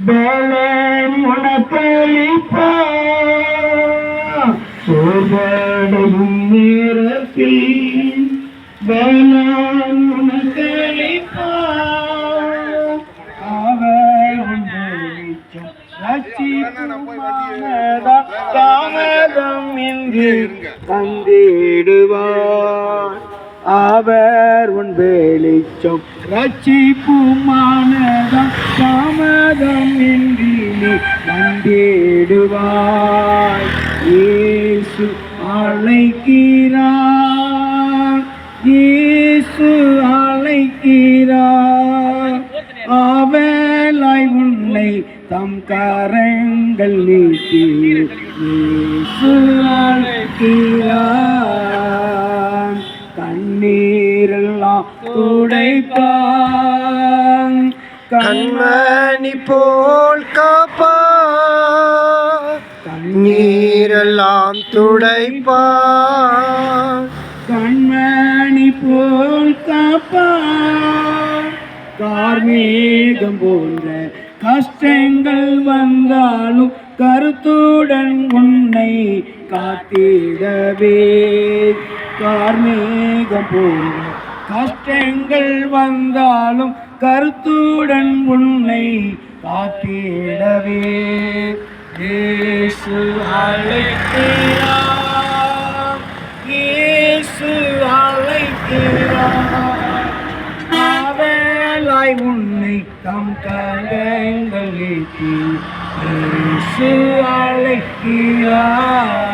பலன் உனக்களிப்பார் சோர்வடையும் நேரத்தில் பலன் உனக்களிப்பார் அவர் வெளிச்சம் தாமதம் இன்றி தந்திடுவார் அவர் உன் வெளிச்சம் ரட்சிப்புமானதாம் தாமதம் இன்றி நீ தந்திடுவாய் இயேசு அழைக்கிறார் இயேசு அழைக்கிறார் அவளாய் உன்னை தம் கரங்கள் நீட்டி இயேசு அழைக்கிறார் கண்ணீரெல்லாம் துடைப்பான் கண்மணி போல் காப்பான் கண்ணீரெல்லாம் துடைப்பான் கண்மணி போல் காப்பான் கார்மேகம் போன்ற கஷ்டங்கள் வந்தாலும் கருத்துடன் உன்னை காத்திடவே கார்மேகம் போன்ற கஷ்டங்கள் வந்தாலும் கருத்துடன் உன்னை காத்திடவே இயேசு அழைக்கிறார் இயேசு அழைக்கிறார் அவளாய் உன்னை தம் கரங்கள் நீட்டி இயேசு அழைக்கிறார்